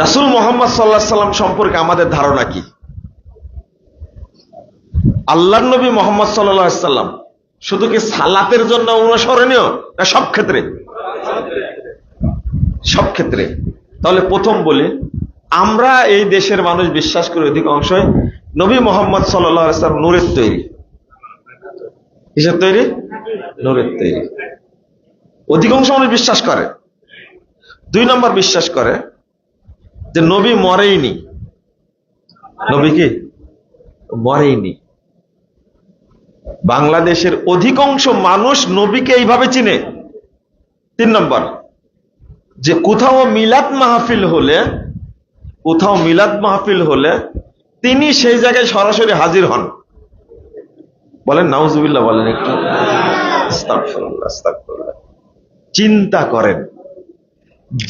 রাসূল মুহাম্মদ সাল্লাল্লাহু আলাইহি সাল্লাম সম্পর্কে আমাদের ধারণা কি? আল্লাহর নবী মুহাম্মদ সাল্লাল্লাহু আলাইহি সাল্লাম শুধু কি সালাতের জন্য অনুসরণীয় না সব ক্ষেত্রে? সব ক্ষেত্রে। তাহলে প্রথম বলি, আমরা এই দেশের মানুষ বিশ্বাস করি অধিকাংশই নবী মুহাম্মদ সাল্লাল্লাহু আলাইহি সাল্লাম নূরের তৈরি। কিসের তৈরি? নূরের তৈরি। অধিকাংশ মানুষ বিশ্বাস করে। 2 নম্বর বিশ্বাস করে যে নবী মরেইনি। নবী কি মরেইনি। বাংলাদেশের অধিকাংশ মানুষ নবীকে এইভাবে চিনে। 3 নম্বর, যে কোথাও মিলাদ মাহফিল হলে তিনি সেই জায়গায় সরাসরি হাজির হন। বলেন নাউজুবিল্লাহ, বলেন একটু আস্তাগফিরুল্লাহ, আস্তাগফিরুল্লাহ। চিন্তা করেন,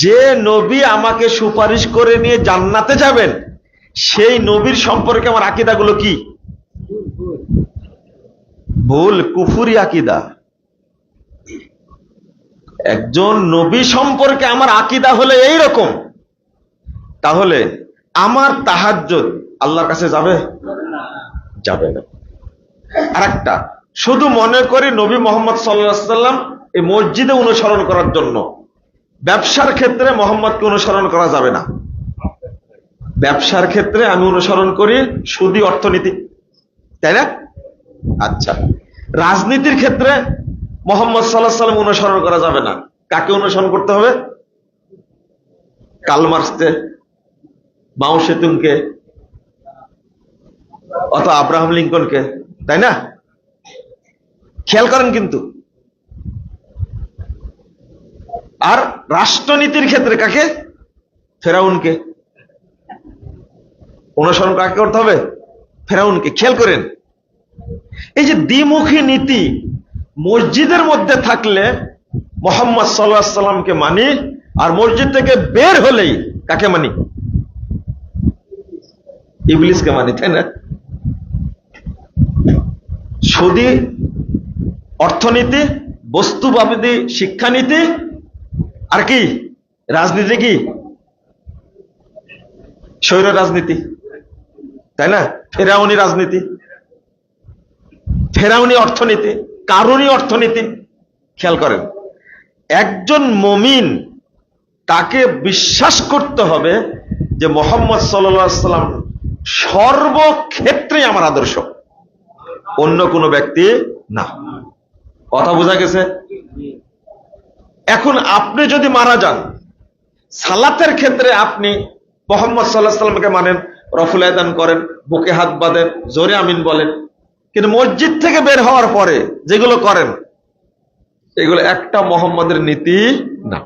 যে নবী আমাকে সুপারিশ করে নিয়ে জান্নাতে যাবেন, সেই নবীর সম্পর্কে আমার আকীদাগুলো কি? ভুল, কুফরি আকীদা। একজন নবী সম্পর্কে আমার আকীদা হলে এইরকম, তাহলে আমার তাহাজ্জুদ আল্লাহর কাছে যাবে? যাবে না। আরেকটা, শুধু মনে করি নবী মুহাম্মদ সাল্লাল্লাহু আলাইহি সাল্লাম এই মসজিদে অনুসরণ করার জন্য, ব্যবসার ক্ষেত্রে মুহাম্মদকে অনুসরণ করা যাবে না। ব্যবসার ক্ষেত্রে আমি অনুসরণ করি সুদী অর্থনীতি, তাই না? আচ্ছা, রাজনীতির ক্ষেত্রে মুহাম্মদ সাল্লাল্লাহু আলাইহি সাল্লাম অনুসরণ করা যাবে না। কাকে অনুসরণ করতে হবে? কার্ল মার্ক্সকে, মাও সেতুংকে, অথবা আব্রাহাম লিঙ্কনকে, তাই না? খেয়াল করেন কিন্তু। আর রাষ্ট্রনীতির ক্ষেত্রে কাকে? ফেরাউনকে অনুসরণ কাকে করতে হবে? ফেরাউনকে। খেয়াল করেন, এই যে দ্বিমুখী নীতি মসজিদের মধ্যে থাকলে মুহাম্মদ সাল্লাল্লাহু আলাইহি সাল্লামকে মানি, আর মসজিদ থেকে বের হলেই কাকে মানি? ইবলিসকে মানি, তাই না? সুদী অর্থনীতি, বস্তুবাদী শিক্ষানীতি, আর কি রাজনীতি? কি স্বৈর রাজনীতি, তাই না? ফেরাউনি রাজনীতি, ফেরাউনি অর্থনীতি, কারুনি অর্থনীতি। খেয়াল করেন, একজন মুমিন তাকে বিশ্বাস করতে হবে যে মুহাম্মদ সাল্লাল্লাহু আলাইহি সাল্লাম সর্বক্ষেত্রে আমার আদর্শ, অন্য কোনো ব্যক্তি না। কথা বোঝা গেছে? এখন আপনি যদি মারা যান, সালাতের ক্ষেত্রে আপনি মুহাম্মদ সাল্লাল্লাহু আলাইহি সাল্লামকে মানেন, রফুল আযান করেন, বুকে হাত বাঁধেন, জোরে আমিন বলেন, কিন্তু মসজিদ থেকে বের হওয়ার পরে যেগুলো করেন, এগুলো একটা মুহাম্মাদের নীতি না।